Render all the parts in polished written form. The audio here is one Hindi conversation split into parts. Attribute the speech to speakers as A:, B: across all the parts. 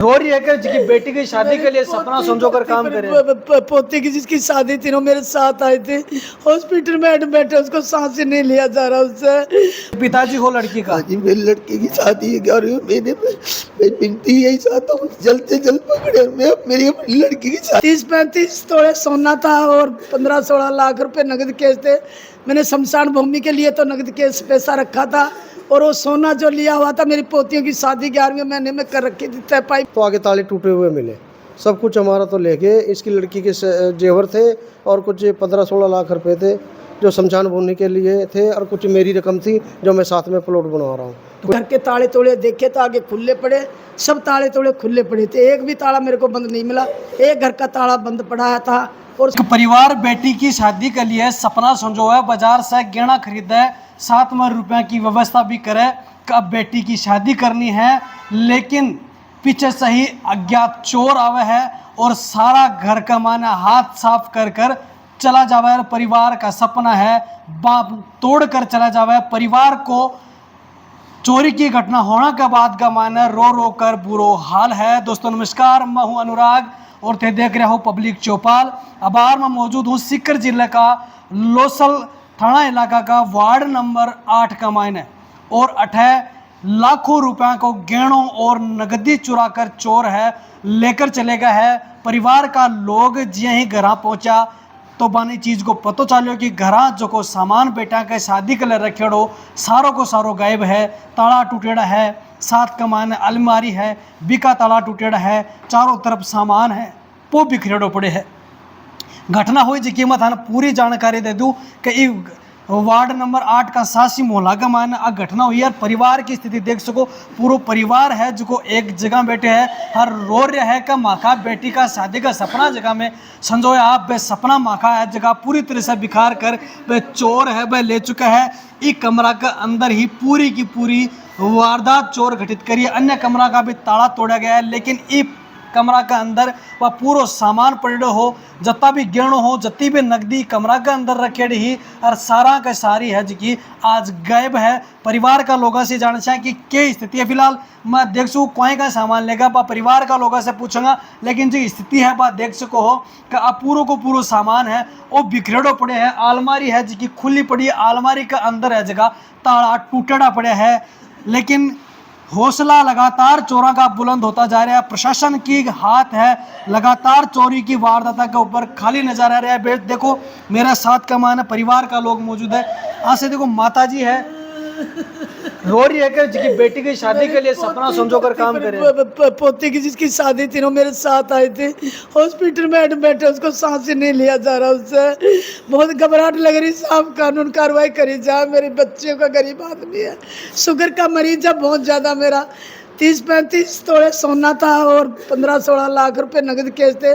A: रो रही है कि जिसकी बेटी की शादी के लिए सपना समझो कर काम करे।
B: पोते की जिसकी शादी थी ना, मेरे साथ आए थे, हॉस्पिटल में एडमिट है, उसको सांस ही नहीं लिया जा रहा उससे।
A: पिताजी हो लड़की का।
C: हाँ जी, मेरी लड़की की शादी है 11वें महीने में। मैं विनती यही चाहता हूँ जल्द से जल्द पकड़े और मैं मेरी अपनी लड़की की शादी।
B: 30-35 तोड़े सोना था और 15-16 लाख रुपए नगद केस थे। मैंने शमशान भूमि के लिए तो नगद केस पैसा रखा था, और वो सोना जो लिया हुआ था मेरी पोतियों की शादी 11वें महीने में कर रखी थी तय पाई।
D: तो आगे ताले टूटे हुए मिले, सब कुछ हमारा तो ले गए। इसकी लड़की के जेवर थे और कुछ 15-16 लाख रुपए थे जो शमशान भूमि के लिए थे, और कुछ मेरी रकम थी जो मैं साथ में प्लॉट बनवा रहा हूँ।
B: घर के ताले तोड़े देखे तो आगे खुले पड़े, सब ताले तोड़े खुले पड़े थे, एक भी ताला मेरे को बंद नहीं मिला। एक घर का ताला बंद पड़ा था। और
A: एक परिवार बेटी की शादी के लिए सपना समझो है, बाजार से गहना खरीदे, साथ में रुपया की व्यवस्था भी करे कि अब बेटी की शादी करनी है, लेकिन पीछे से ही अज्ञात चोर आवे है और सारा घर का माना हाथ साफ कर कर चला जावे। परिवार का सपना है बाप तोड़ कर चला जावे। परिवार को चोरी की घटना होने के बाद का माना रो रो कर बुरो हाल है। दोस्तों नमस्कार, मैं हूं अनुराग और थे देख रहे हो पब्लिक चौपाल। अबार में मौजूद हूँ सीकर जिले का लोसल थाना इलाका का वार्ड नंबर 8 का मायने, और 8 लाखों रुपए को गहनों और नगदी चुरा कर चोर है लेकर चले गए है। परिवार का लोग जिये ही घर पहुंचा तो बानी चीज़ को पतो चलो कि घर जो को सामान बेटा के शादी के लिए रखेड़ो सारों को सारो गायब है। ताला टूटेड़ा है, साथ का माने अलमारी है, बिका ताला टूटेड़ा है, चारों तरफ सामान है वो बिखरेड़ो पड़े है। घटना हुई जी कीमत है पूरी जानकारी दे दूँ कि वार्ड नंबर 8 का सासी मोहल्ला का मायने आ घटना हुई है। परिवार की स्थिति देख सको, पूरा परिवार है जो एक जगह बैठे है, हर रो रहा है कि माँ का बेटी का शादी का सपना जगह में संजोया आप बे सपना माँ का है जगह पूरी तरह से बिखार कर बे चोर है वह ले चुका है। एक कमरा के अंदर ही पूरी की पूरी वारदात चोर घटित करी है। अन्य कमरा का भी ताला तोड़ा गया है, लेकिन एक कमरा के अंदर वह पूरा सामान पड़े हो, जत्ता भी गहनो हो, जत्ती भी नकदी कमरा के अंदर रखे ही, और सारा का सारी है जी आज गायब है। परिवार का लोगों से जानना चाहिए कि क्या स्थिति है। फिलहाल मैं देख सकूँ कोई का सामान लेगा बा परिवार का लोगों से पूछूंगा, लेकिन जो स्थिति है बात देख सको हो कि अब पूरा को पूरा सामान है वो बिखरेड़ो पड़े हैं। आलमारी है जी खुली पड़ी है, आलमारी के अंदर है जगह ताला टूटेड़ा पड़े है, लेकिन हौसला लगातार चोरों का बुलंद होता जा रहा है। प्रशासन की हाथ है लगातार चोरी की वारदात के ऊपर खाली नजर आ रहा है। देखो मेरा साथ का माना परिवार का लोग मौजूद है। आज से देखो माता जी है, रो रही है कि जिसकी बेटी की शादी के लिए सपना समझो कर काम करे।
B: पोते की जिसकी शादी थी ना, मेरे साथ आए थे, हॉस्पिटल में एडमिट है, उसको सांस ही नहीं लिया जा रहा उससे। बहुत घबराहट लग रही, साहब कानून कार्रवाई करी जाए, मेरे बच्चे का गरीब आदमी है, शुगर का मरीज है बहुत ज़्यादा। मेरा 30-35 तोड़े सोना था और 15-16 लाख रुपए नगद केस थे।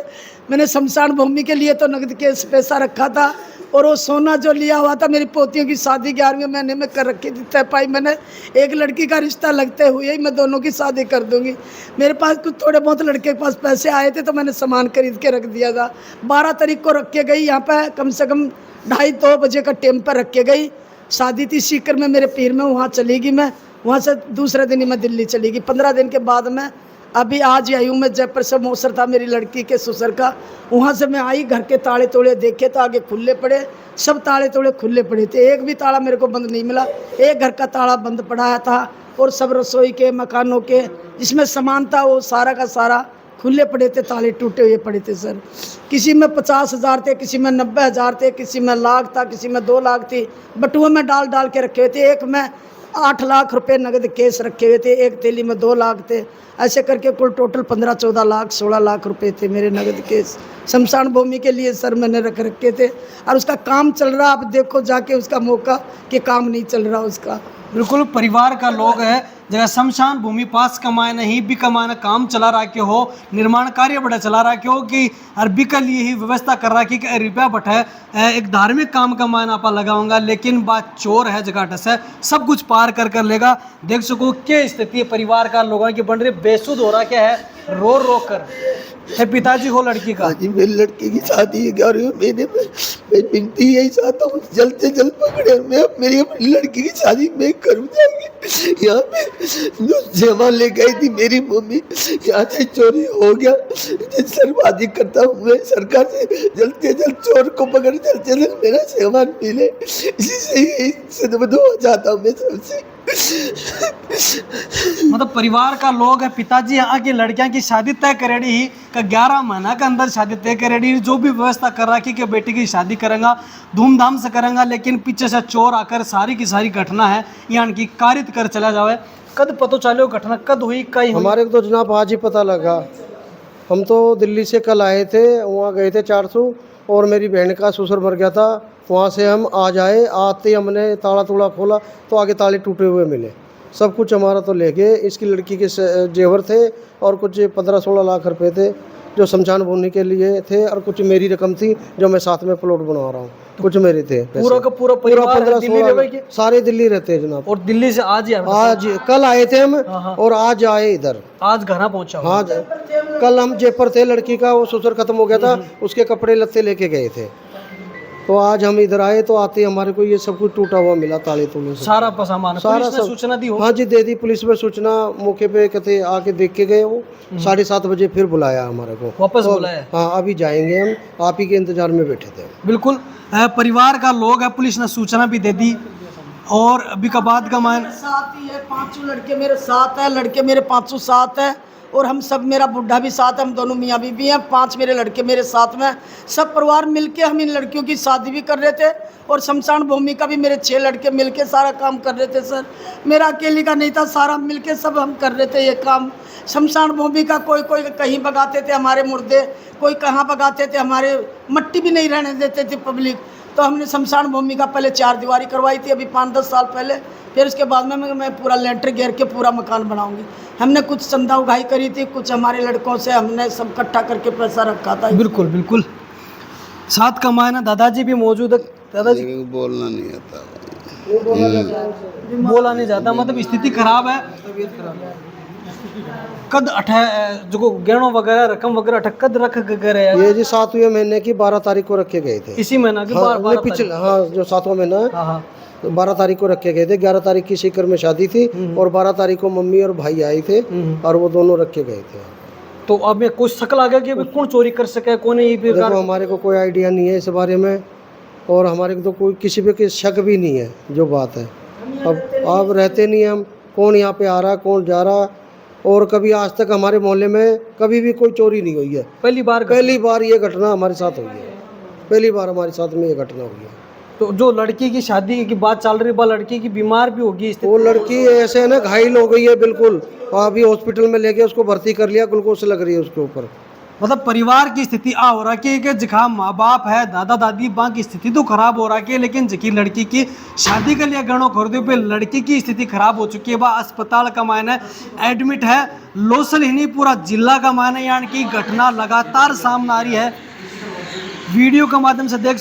B: मैंने शमशान भूमि के लिए तो नगद केस पैसा रखा था, और वो सोना जो लिया हुआ था मेरी पोतियों की शादी 11वें महीने में कर रखी थी तय पाई। मैंने एक लड़की का रिश्ता लगते हुए ही मैं दोनों की शादी कर दूंगी। मेरे पास कुछ थोड़े बहुत लड़के के पास पैसे आए थे तो मैंने सामान खरीद के रख दिया था। 12 तारीख को रख के गई, यहाँ पे कम से कम 2:30-2 बजे का टाइम पर रख के गई। शादी थी सीकर में मेरे पीर में, वहाँ चली गई मैं। वहाँ से दूसरे दिन ही मैं दिल्ली चली गई। 15 दिन के बाद मैं अभी आज आई हूँ। मैं जयपुर से मौसर था मेरी लड़की के ससुर का, वहाँ से मैं आई। घर के ताले तोड़े देखे तो आगे खुले पड़े, सब ताले तोड़े खुले पड़े थे, एक भी ताला मेरे को बंद नहीं मिला। एक घर का ताला बंद पड़ा था, और सब रसोई के मकानों के जिसमें सामान था वो सारा का सारा खुले पड़े थे, ताले टूटे हुए पड़े थे सर। किसी में 50,000 थे, किसी में 90,000 थे, किसी में लाख था, किसी में 2 लाख थी। बटुआ में डाल डाल के रखे हुए थे। एक में 8 लाख रुपए नगद केस रखे हुए थे, एक थैली में 2 लाख थे। ऐसे करके कुल टोटल 15-14 लाख 16 लाख रुपए थे मेरे नगद केस शमशान भूमि के लिए सर मैंने रख रखे थे। और उसका काम चल रहा, आप देखो जाके उसका मौका कि काम नहीं चल रहा उसका।
A: बिल्कुल परिवार का लोग है जगह शमशान भूमि पास कमाए नहीं भी कमाने काम चला रहा के हो, निर्माण कार्य बड़ा चला रहा के हो कि अरबी के लिए ही व्यवस्था कर रहा कि रुपया बटे एक धार्मिक काम का मायना आपा लगाऊंगा, लेकिन बात चोर है जगह टस है, सब कुछ पार कर कर लेगा। देख सको क्या स्थिति परिवार का लोगों की बन रही, बेसुध हो रहा क्या है रो रो कर। है पिताजी हो लड़की का।
C: हाँ जी, मेरी लड़की की शादी है 11वें महीने में। मैं विनती यही चाहता हूँ जल्द से जल्द पकड़े और मैं मेरी अपनी लड़की की शादी मैं करूँ जाएंगे। यहाँ पे जो जेमा ले गई थी मेरी मम्मी, यहाँ से चोरी हो गया। सरबाजी करता हूँ मैं सरकार से जल्द चोर को पकड़ जल्द से जल्द मेरा सामान मिले, इसी से यही से दुआ चाहता हूँ मैं सबसे।
A: मतलब परिवार का लोग है, पिताजी यहाँ की लड़कियां की शादी तय करेड़ी ही का 11 महीना के अंदर शादी तय करेड़ी, जो भी व्यवस्था कर रखी कि बेटी की शादी करेंगा धूमधाम से करेंगा, लेकिन पीछे से चोर आकर सारी की सारी घटना है यहाँ की कारित कर चला जावे। कद पता चलो घटना कद हुई कहीं हुई?
D: हमारे को तो जनाब आज ही पता लगा। हम तो दिल्ली से कल आए थे, वहाँ गए थे 400 और मेरी बहन का ससुर मर गया था। वहाँ से हम आज आए, आते ही हमने ताला तोड़ा खोला तो आगे ताले टूटे हुए मिले। सब कुछ हमारा तो ले गए, इसकी लड़की के जेवर थे और कुछ 15-16 लाख रुपए थे जो शमशान भूमि के लिए थे, और कुछ मेरी रकम थी जो मैं साथ में प्लॉट बना रहा हूँ, कुछ मेरे थे।
A: पूरा का पूरा परिवार है, दिल्ली रहे कि?
D: सारे दिल्ली रहते हैं जनाब।
A: और दिल्ली से आज ही
D: आज कल आए थे हम और आज आए इधर,
A: आज घर पहुंचा।
D: हाँ कल हम जयपुर थे, लड़की का वो ससुर खत्म हो गया था, उसके कपड़े लत्ते लेके गए थे, तो आज हम इधर आए तो आते हमारे को ये सब कुछ टूटा हुआ मिला, ताले तूले
A: सारा सामान।
D: सारा
A: पुलिस ने सूचना दी हो?
D: हाँ जी दे दी, पुलिस में सूचना मौके पे कहते आके देख के गए। वो 7:30 बजे फिर बुलाया हमारे को,
A: वापस
D: तो,
A: बुलाया?
D: हाँ अभी जाएंगे हम, आप ही के इंतजार में बैठे थे।
A: बिल्कुल परिवार का लोग है, पुलिस ने सूचना भी दे दी। और अभी का बाद का मान
B: साथ ही है, 5 लड़के मेरे साथ है, लड़के मेरे 500 साथ है, और हम सब, मेरा बुढ़ा भी साथ है, हम दोनों मियाँ बीवी हैं, 5 मेरे लड़के मेरे साथ में, सब परिवार मिलके हम इन लड़कियों की शादी भी कर रहे थे और शमशान भूमि का भी मेरे 6 लड़के मिलके सारा काम कर रहे थे सर। मेरा अकेले का नहीं था, सारा मिलके सब हम कर रहे थे ये काम। शमशान भूमि का कोई कहीं भगाते थे हमारे मुर्दे, कोई कहाँ भगाते थे, हमारे मट्टी भी नहीं रहने देते थे पब्लिक। तो हमने शमशान भूमि का पहले 4 दीवारी करवाई थी अभी 5-10 साल पहले, फिर उसके बाद में मैं पूरा लेंटर घेर के पूरा मकान बनाऊंगी। हमने कुछ चंदा उगाही करी थी, कुछ हमारे लड़कों से हमने सब इकट्ठा करके पैसा रखा था।
A: बिल्कुल बिल्कुल साथ कमाए ना। दादाजी भी मौजूद है। दादाजी
C: बोलना नहीं आता,
A: बोला नहीं जाता, मतलब स्थिति खराब है। कद जो गहनों वगैरह रकम वगैरह कद रख गए हैं?
D: ये जी 7वें महीने की 12 तारीख को रखे गए थे।
A: इसी महीना की
D: हाँ, पिछले हाँ जो 7वां महीना है,
A: हाँ
D: 12 तारीख को रखे गए थे। 11 तारीख की सीकर में शादी थी और 12 तारीख को मम्मी और भाई आए थे और वो दोनों रखे गए थे।
A: तो अब में कुछ शक आ गया कि अभी कौन चोरी कर सके, कौन ये
D: देखो हमारे को कोई आइडिया नहीं है इस बारे में, और हमारे को तो कोई किसी पे शक भी नहीं है जो बात है। अब रहते नहीं हम, कौन यहाँ पे आ रहा कौन जा रहा, और कभी आज तक हमारे मोहल्ले में कभी भी कोई चोरी नहीं हुई है। पहली बार ये घटना हमारे साथ हुई है, पहली बार हमारे साथ में ये घटना हुई है।
A: तो जो लड़की की शादी की बात चल रही है, लड़की की बीमार भी होगी,
D: वो लड़की ऐसे है ना घायल हो गई है बिल्कुल, अभी हॉस्पिटल में लेके उसको भर्ती कर लिया, ग्लूकोज लग रही है उसके ऊपर।
A: मतलब परिवार की स्थिति आ हो रहा है कि जहाँ माँ बाप है, दादा दादी बा की स्थिति तो खराब हो रहा है, लेकिन जकी लड़की की शादी के लिए गणों खरीदे पे लड़की की स्थिति खराब हो चुकी है। वह अस्पताल का मायने एडमिट है। लोसल ही नहीं पूरा जिला का मायने यानी कि घटना लगातार सामने आ रही है। वीडियो के माध्यम से देख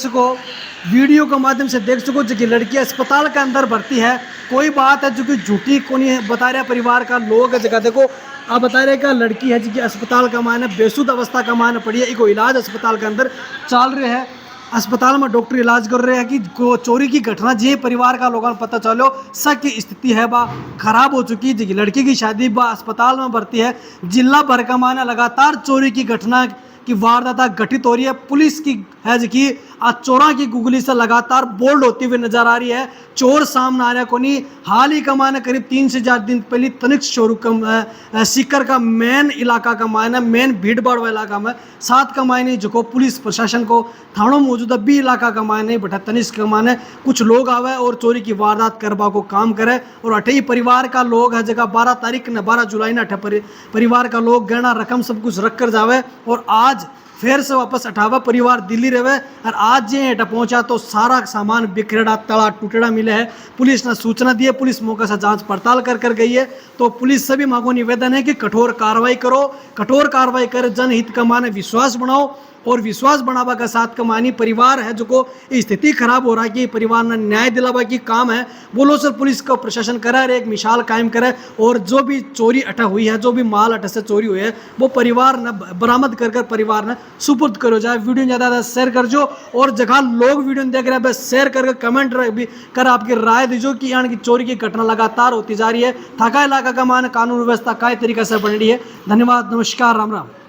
A: सको जो कि लड़की अस्पताल के अंदर भर्ती है। कोई बात है जो कि झूठी को नहीं बता रहा परिवार का लोग जगह। देखो आप बता रहे कि लड़की है जो कि अस्पताल का मायने बेसुध अवस्था का मायने पड़ी है, इको इलाज अस्पताल के अंदर चल रहे हैं। अस्पताल में डॉक्टर इलाज कर रहे हैं कि चोरी की घटना जी परिवार का लोगों को पता चलो सक की स्थिति है बा खराब हो चुकी है। जी लड़की की शादी बा अस्पताल में भर्ती है। जिला भर का मायने लगातार चोरी की घटना की वारदात घटित हो रही है। पुलिस की है जी की आज चोरा की गुगली से लगातार बोल्ड होती हुई नजर आ रही है। चोर सामने आ रहा है कोनी। हाल ही का मायने करीब 3 से 4 दिन पहले तनिक शोरूम का सीकर का मेन इलाका का मायने मेन भीड़ भाड़ वाला इलाका में साथ का मायने जो पुलिस प्रशासन को थानों मौजूदा भी इलाका का मायने बटा तनिष्क का मायने कुछ लोग आवे और चोरी की वारदात करवा को काम करे। और अठे ही परिवार का लोग है जगह 12 जुलाई ने अठे परिवार का लोग गहना रकम सब कुछ रख कर जावे और आज फिर से वापस अठावा परिवार दिल्ली रहे। और आज जे हेठा पहुंचा तो सारा सामान बिखरेड़ा तड़ा टूटेड़ा मिले है। पुलिस ने सूचना दी है, पुलिस मौके से जांच पड़ताल कर गई है। तो पुलिस से भी मांगो निवेदन है कि कठोर कार्रवाई करो, कठोर कार्रवाई कर जनहित का माने विश्वास बनाओ और विश्वास बढ़ावा का साथ कमानी परिवार है जो को स्थिति खराब हो रहा है कि परिवार ने न्याय दिलावा की काम है बोलो सर पुलिस का प्रशासन करे एक मिसाल कायम करे और जो भी चोरी अटा हुई है जो भी माल अटा से चोरी हुई है वो परिवार ने बरामद कर परिवार ने सुपुर्द करो जाए। वीडियो ज़्यादा शेयर कर जो और जगह लोग वीडियो देख रहे हैं बस शेयर करके कमेंट भी कर आपकी राय दीजो कि यहाँ की चोरी की घटना लगातार होती जा रही है। थाका इलाका का मान कानून व्यवस्था कई तरीके से बन रही है। धन्यवाद, नमस्कार, राम राम।